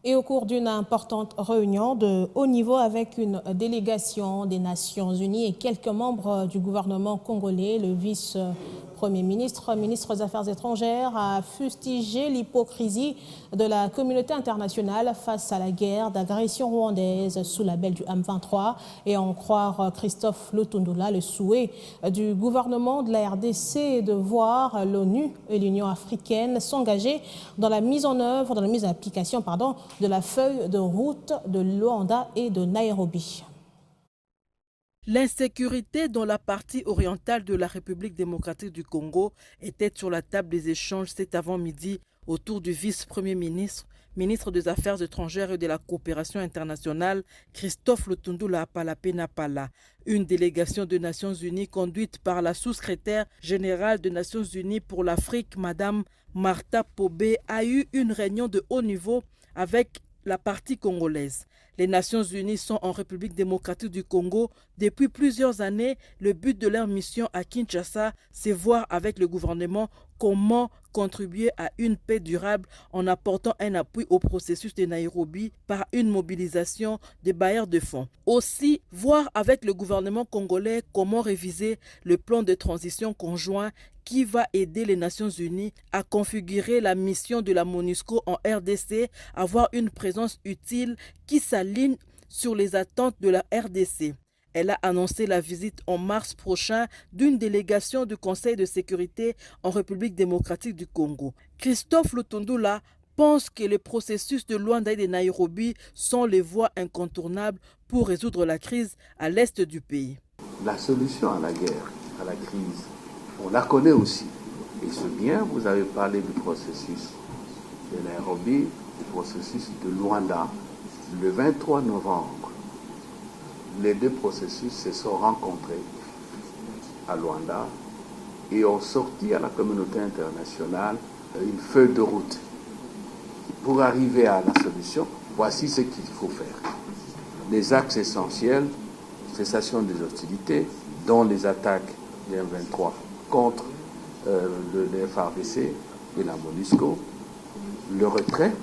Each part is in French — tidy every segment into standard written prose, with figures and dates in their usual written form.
Et au cours d'une importante réunion de haut niveau avec une délégation des Nations Unies et quelques membres du gouvernement congolais, le vice-premier ministre, ministre des Affaires étrangères, a fustigé l'hypocrisie de la communauté internationale face à la guerre d'agression rwandaise sous la belle du M23 et en croire Christophe Lutundula, le souhait du gouvernement de la RDC est de voir l'ONU et l'Union africaine s'engager dans la mise en œuvre, dans la mise en application, de la feuille de route de Luanda et de Nairobi. L'insécurité dans la partie orientale de la République démocratique du Congo était sur la table des échanges cet avant-midi autour du vice-premier ministre, ministre des Affaires étrangères et de la coopération internationale, Christophe Lutundula Apalapé-Napala. Une délégation des Nations Unies conduite par la sous-secrétaire générale des Nations Unies pour l'Afrique, Madame Martha Pobé, a eu une réunion de haut niveau avec la partie congolaise. Les Nations Unies sont en République démocratique du Congo depuis plusieurs années. Le but de leur mission à Kinshasa, c'est voir avec le gouvernement comment contribuer à une paix durable en apportant un appui au processus de Nairobi par une mobilisation des bailleurs de fonds. Aussi, voir avec le gouvernement congolais comment réviser le plan de transition conjoint qui va aider les Nations Unies à configurer la mission de la MONUSCO en RDC, avoir une présence utile qui s'aligne sur les attentes de la RDC. Elle a annoncé la visite en mars prochain d'une délégation du Conseil de sécurité en République démocratique du Congo. Christophe Lutundula pense que les processus de Luanda et de Nairobi sont les voies incontournables pour résoudre la crise à l'est du pays. La solution à la guerre, à la crise, on la connaît aussi. Et c'est bien, vous avez parlé du processus de Nairobi, du processus de Luanda. Le 23 novembre, les deux processus se sont rencontrés à Luanda et ont sorti à la communauté internationale une feuille de route. Pour arriver à la solution, voici ce qu'il faut faire. Les axes essentiels, cessation des hostilités, dont les attaques du M23 contre le FARDC et la MONUSCO, le retrait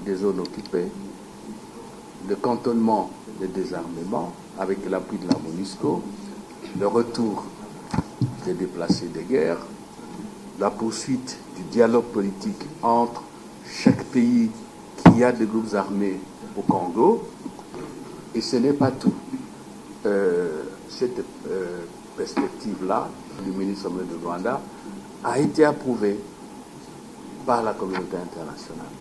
des zones occupées, le cantonnement des désarmements avec l'appui de la MONUSCO, le retour des déplacés de guerre, la poursuite du dialogue politique entre chaque pays qui a des groupes armés au Congo. Et ce n'est pas tout. Cette perspective-là, du ministre de Rwanda, a été approuvée par la communauté internationale.